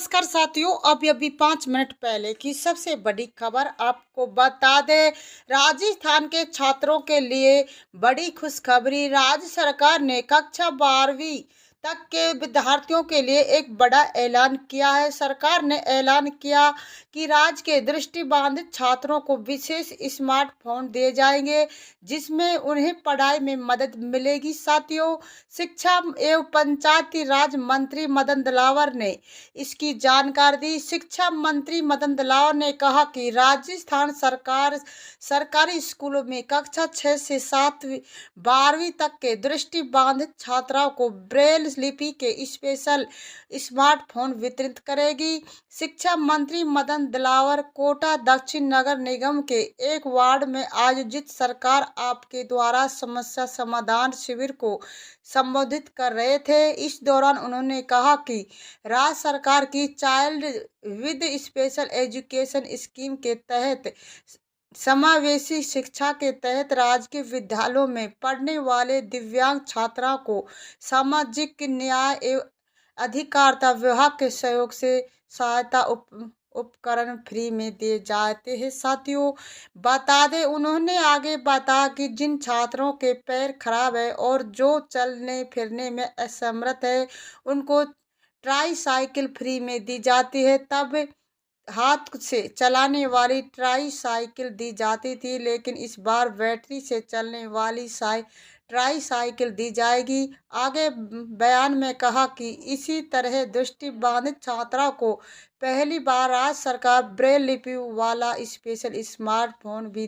नमस्कार साथियों। अभी 5 मिनट पहले की सबसे बड़ी खबर आपको बता दें। राजस्थान के छात्रों के लिए बड़ी खुशखबरी। राज्य सरकार ने कक्षा 12वीं तक के विद्यार्थियों के लिए एक बड़ा ऐलान किया है। सरकार ने ऐलान किया कि राज्य के दृष्टिबाधित छात्रों को विशेष स्मार्टफोन दिए जाएंगे, जिसमें उन्हें पढ़ाई में मदद मिलेगी। साथियों, शिक्षा एवं पंचायती राज मंत्री मदन दिलावर ने इसकी जानकारी दी। शिक्षा मंत्री मदन दिलावर ने कहा कि राजस्थान सरकार सरकारी स्कूलों में कक्षा 6 से 7 12वीं तक के दृष्टिबाधित छात्राओं को ब्रेल लिपि के स्पेशल स्मार्टफोन वितरित करेगी। शिक्षा मंत्री मदन दिलावर कोटा दक्षिण नगर निगम के एक वार्ड में आयोजित सरकार आपके द्वारा समस्या समाधान शिविर को संबोधित कर रहे थे। इस दौरान उन्होंने कहा कि राज्य सरकार की child with special education scheme के तहत समावेशी शिक्षा के तहत राज्य के विद्यालयों में पढ़ने वाले दिव्यांग छात्राओं को सामाजिक न्याय एवं अधिकारिता विभाग के सहयोग से सहायता उपकरण फ्री में दिए जाते हैं। साथियों, बता दें, उन्होंने आगे बताया कि जिन छात्रों के पैर खराब है और जो चलने फिरने में असमर्थ है, उनको ट्राई साइकिल फ्री में दी जाती है। तब हाथ से चलाने वाली ट्राई साइकिल दी जाती थी, लेकिन इस बार बैटरी से चलने वाली ट्राई साइकिल दी जाएगी। आगे बयान में कहा कि इसी तरह दृष्टिबाधित छात्राओं को पहली बार राज्य सरकार ब्रेल लिपि वाला स्पेशल स्मार्टफोन भी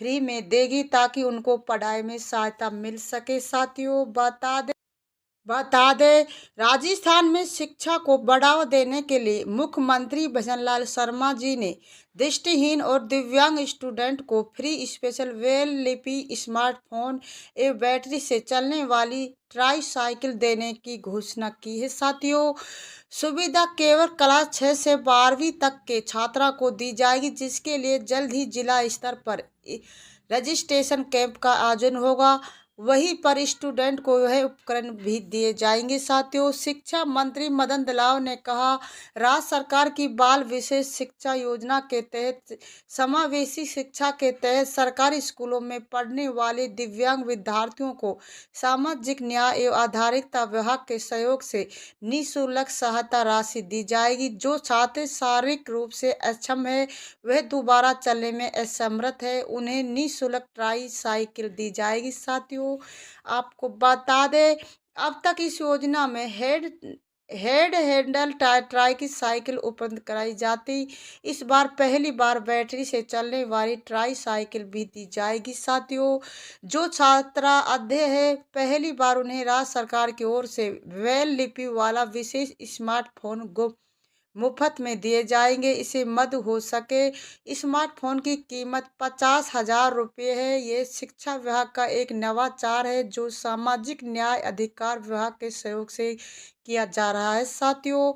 फ्री में देगी, ताकि उनको पढ़ाई में सहायता मिल सके। साथियों, बता दें, राजस्थान में शिक्षा को बढ़ावा देने के लिए मुख्यमंत्री भजनलाल शर्मा जी ने दृष्टिहीन और दिव्यांग स्टूडेंट को फ्री स्पेशल ब्रेल लिपि स्मार्टफोन एवं बैटरी से चलने वाली ट्राई साइकिल देने की घोषणा की है। साथियों, सुविधा केवल क्लास 6 से 12वीं तक के छात्रा को दी जाएगी, जिसके लिए जल्द ही जिला स्तर पर रजिस्ट्रेशन कैंप का आयोजन होगा। वहीं पर स्टूडेंट को वह उपकरण भी दिए जाएंगे। साथियों, शिक्षा मंत्री मदन दिलावर ने कहा, राज्य सरकार की बाल विशेष शिक्षा योजना के तहत समावेशी शिक्षा के तहत सरकारी स्कूलों में पढ़ने वाले दिव्यांग विद्यार्थियों को सामाजिक न्याय एवं आधारिकता विभाग के सहयोग से निःशुल्क सहायता राशि दी जाएगी। जो छात्र शारीरिक रूप से अक्षम है, वह दोबारा चलने में असमर्थ है, उन्हें निःशुल्क ट्राई साइकिल दी जाएगी। साथियों, आपको बता दें, अब तक इस योजना में हेड हैंडल ट्राई की साइकिल उपलब्ध कराई जाती। इस बार पहली बार बैटरी से चलने वाली ट्राई साइकिल भी दी जाएगी। साथियों, जो छात्रा अध्यय है, पहली बार उन्हें राज्य सरकार की ओर से ब्रेल लिपि वाला विशेष स्मार्टफोन मुफ्त में दिए जाएंगे। इसे मद हो सके। स्मार्टफोन की कीमत 50,000 रुपये है। ये शिक्षा विभाग का एक नवाचार है, जो सामाजिक न्याय अधिकार विभाग के सहयोग से किया जा रहा है। साथियों,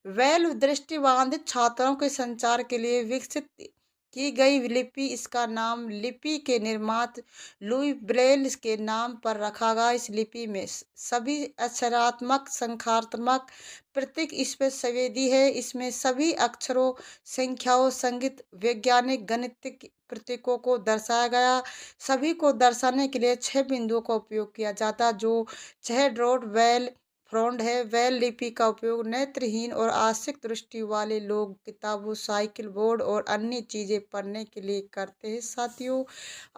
वैल दृष्टिबाधित छात्रों के संचार के लिए विकसित की गई लिपि, इसका नाम लिपि के निर्माता लुई ब्रेल के नाम पर रखा गया। इस लिपि में सभी अक्षरात्मक संख्यात्मक प्रतीक इसमें संवेदी है। इसमें सभी अक्षरों, संख्याओं, संगीत, वैज्ञानिक, गणितिक प्रतीकों को दर्शाया गया। सभी को दर्शाने के लिए 6 बिंदुओं का उपयोग किया जाता, जो 6 डॉट वेल फ्रॉन्ट है। वेल लिपि का उपयोग नेत्रहीन और आंशिक दृष्टि वाले लोग किताबों, साइकिल बोर्ड और अन्य चीजें पढ़ने के लिए करते हैं। साथियों,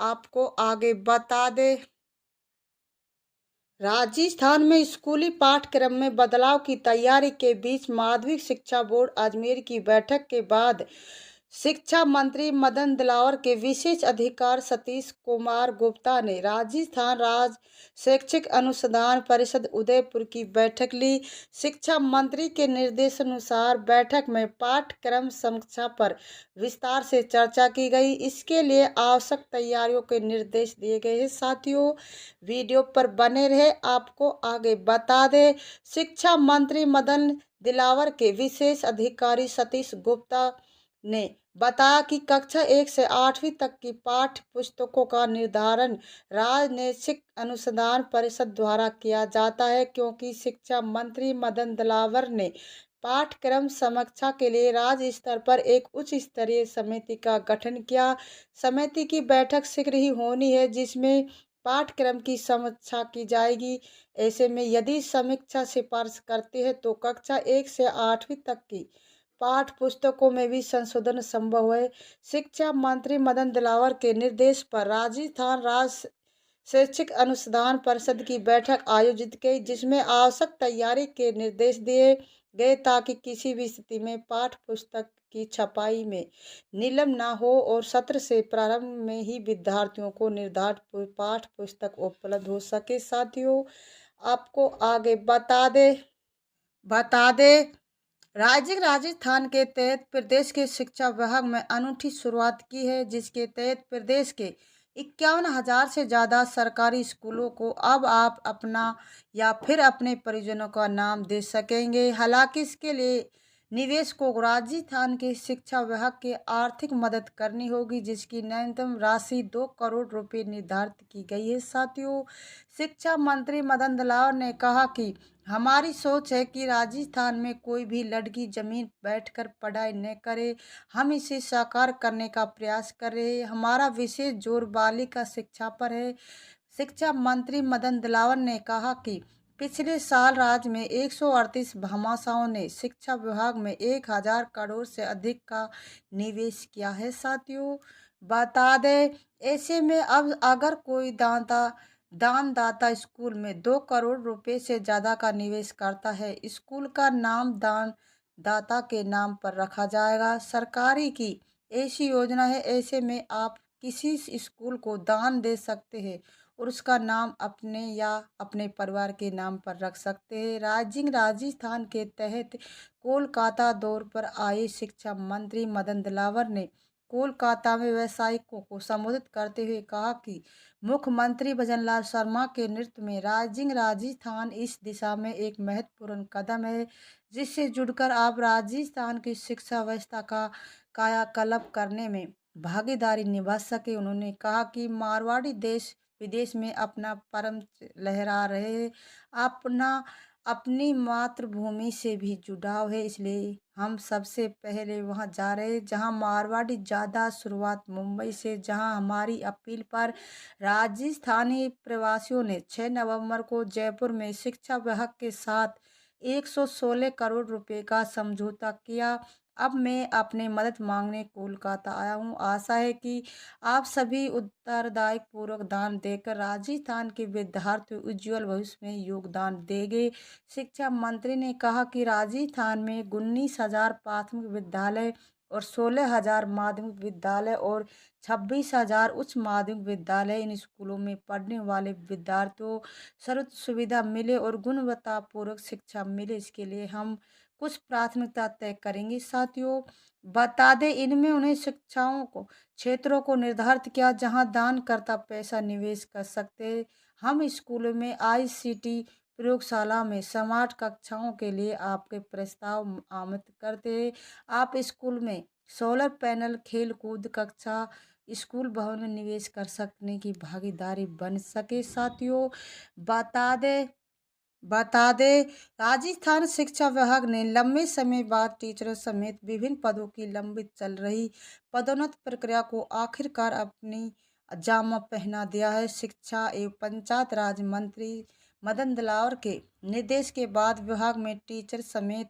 आपको आगे बता दें, राजस्थान में स्कूली पाठ्यक्रम में बदलाव की तैयारी के बीच माध्यमिक शिक्षा बोर्ड अजमेर की बैठक के बाद शिक्षा मंत्री मदन दिलावर के विशेष अधिकारी सतीश कुमार गुप्ता ने राजस्थान राज्य शैक्षिक अनुसंधान परिषद उदयपुर की बैठक ली। शिक्षा मंत्री के निर्देशानुसार बैठक में पाठ्यक्रम समीक्षा पर विस्तार से चर्चा की गई। इसके लिए आवश्यक तैयारियों के निर्देश दिए गए हैं। साथियों, वीडियो पर बने रहे। आपको आगे बता दें, शिक्षा मंत्री मदन दिलावर के विशेष अधिकारी सतीश गुप्ता ने बताया कि कक्षा 1 से 8वीं तक की पाठ्य पुस्तकों का निर्धारण राजनैतिक अनुसंधान परिषद द्वारा किया जाता है, क्योंकि शिक्षा मंत्री मदन दिलावर ने पाठ्यक्रम समीक्षा के लिए राज्य स्तर पर एक उच्च स्तरीय समिति का गठन किया। समिति की बैठक शीघ्र ही होनी है, जिसमें पाठ्यक्रम की समीक्षा की जाएगी। ऐसे में यदि समीक्षा सिफारिश करती है तो कक्षा 1 से 8वीं तक की पाठ्य पुस्तकों में भी संशोधन संभव है। शिक्षा मंत्री मदन दिलावर के निर्देश पर राजस्थान राज्य शैक्षिक अनुसंधान परिषद की बैठक आयोजित की, जिसमें आवश्यक तैयारी के निर्देश दिए गए ताकि किसी भी स्थिति में पाठ्य पुस्तक की छपाई में विलम्ब न हो और सत्र से प्रारंभ में ही विद्यार्थियों को निर्धारित पाठ्य पुस्तक उपलब्ध हो सके। साथियों, आपको आगे बता दे राज्य राजस्थान के तहत प्रदेश के शिक्षा विभाग में अनूठी शुरुआत की है, जिसके तहत प्रदेश के 51,000 से ज़्यादा सरकारी स्कूलों को अब आप अपना या फिर अपने परिजनों का नाम दे सकेंगे। हालांकि इसके लिए निवेश को राजस्थान के शिक्षा विभाग की आर्थिक मदद करनी होगी, जिसकी न्यूनतम राशि 2 करोड़ रुपए निर्धारित की गई है। साथियों, शिक्षा मंत्री मदन दिलावर ने कहा कि हमारी सोच है कि राजस्थान में कोई भी लड़की जमीन बैठकर पढ़ाई न करे। हम इसे साकार करने का प्रयास कर रहे हैं। हमारा विशेष जोर बालिका शिक्षा पर है। शिक्षा मंत्री मदन दिलावर ने कहा कि पिछले साल राज्य में 138 भामाशाहों ने शिक्षा विभाग में 1,000 करोड़ से अधिक का निवेश किया है। साथियों, बता दें, ऐसे में अब अगर कोई दानदाता स्कूल में 2 करोड़ रुपए से ज़्यादा का निवेश करता है, स्कूल का नाम दान दाता के नाम पर रखा जाएगा। सरकारी की ऐसी योजना है। ऐसे में आप किसी स्कूल को दान दे सकते हैं और उसका नाम अपने या अपने परिवार के नाम पर रख सकते हैं। राजस्थान के तहत कोलकाता दौरे पर आए शिक्षा मंत्री मदन दिलावर ने कोलकाता में व्यवसायिकों को संबोधित करते हुए कहा कि मुख्यमंत्री भजनलाल शर्मा के नेतृत्व में राजस्थान इस दिशा में एक महत्वपूर्ण कदम है, जिससे जुड़कर आप राजस्थान की शिक्षा व्यवस्था का कायाकल्प करने में भागीदारी निभा सके। उन्होंने कहा कि मारवाड़ी देश विदेश में अपना परम लहरा रहे हैं। अपना अपनी मातृभूमि से भी जुड़ाव है, इसलिए हम सबसे पहले वहां जा रहे हैं जहां मारवाड़ी ज़्यादा। शुरुआत मुंबई से, जहां हमारी अपील पर राजस्थानी प्रवासियों ने 6 नवंबर को जयपुर में शिक्षा विभाग के साथ 116 करोड़ रुपए का समझौता किया। अब मैं अपने मदद मांगने कोलकाता आया हूँ। आशा है कि आप सभी उत्तरदायी पूर्वक दान देकर राजस्थान के विद्यार्थियों उज्जवल भविष्य में योगदान देंगे। शिक्षा मंत्री ने कहा कि राजस्थान में 19,000 प्राथमिक विद्यालय और 16,000 माध्यमिक विद्यालय और 26,000 उच्च माध्यमिक विद्यालय। इन स्कूलों में पढ़ने वाले विद्यार्थियों सर्वोच्च सुविधा मिले और गुणवत्तापूर्वक शिक्षा मिले, इसके लिए हम कुछ प्राथमिकता तय करेंगे। साथियों, बता दें, इनमें उन्हें शिक्षाओं को क्षेत्रों को निर्धारित किया जहां दानकर्ता पैसा निवेश कर सकते हैं। हम स्कूलों में ICT प्रयोगशाला में स्मार्ट कक्षाओं के लिए आपके प्रस्ताव आमंत्रित करते हैं। आप स्कूल में सोलर पैनल, खेल कूद कक्षा, स्कूल भवन में निवेश कर सकने की भागीदारी बन सके। साथियों, बता दें बता दें राजस्थान शिक्षा विभाग ने लंबे समय बाद टीचरों समेत विभिन्न पदों की लंबित चल रही पदोन्नति प्रक्रिया को आखिरकार अपनी जामा पहना दिया है। शिक्षा एवं पंचायत राज मंत्री मदन दिलावर के निर्देश के बाद विभाग में टीचर समेत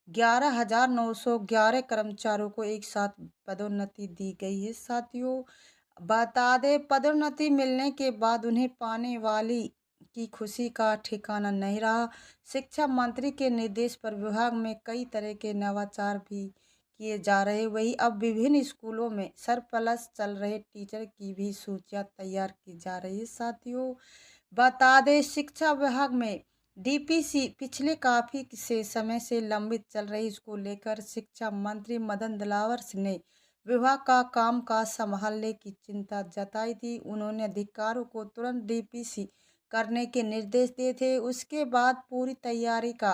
11,911 कर्मचारियों को एक साथ पदोन्नति दी गई है। साथियों, बता दें, पदोन्नति मिलने के बाद उन्हें पाने वाली की खुशी का ठिकाना नहीं रहा। शिक्षा मंत्री के निर्देश पर विभाग में कई तरह के नवाचार भी किए जा रहे। वहीं अब विभिन्न स्कूलों में सरप्लस चल रहे टीचर की भी सूचियां तैयार की जा रही है। साथियों, बता दें, शिक्षा विभाग में DPC पिछले काफी से समय से लंबित चल रही, इसको लेकर शिक्षा मंत्री मदन दिलावर ने विभाग का कामकाज संभालने की चिंता जताई थी। उन्होंने अधिकारियों को तुरंत DPC करने के निर्देश दिए थे। उसके बाद पूरी तैयारी का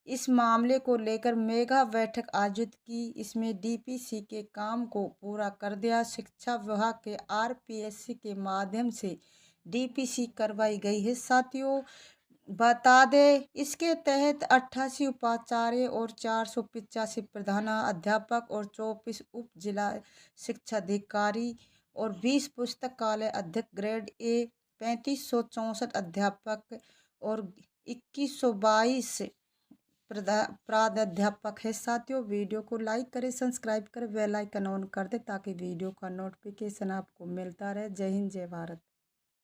इस मामले को लेकर मेगा बैठक आयोजित की। इसमें DPC के काम को पूरा कर दिया। शिक्षा विभाग के RPSC के माध्यम से DPC करवाई गई है। साथियों, बता दें, इसके तहत 88 उपाचार्य और 485 प्रधानाध्यापक और 24 उप जिला शिक्षा अधिकारी और 20 पुस्तकालय अध्यक्ष ग्रेड ए, 3564 अध्यापक और 2122 प्राध्यापक है। साथियों, वीडियो को लाइक करें, सब्सक्राइब करें, बेल आइकन ऑन कर दें ताकि वीडियो का नोटिफिकेशन आपको मिलता रहे। जय हिंद, जय भारत।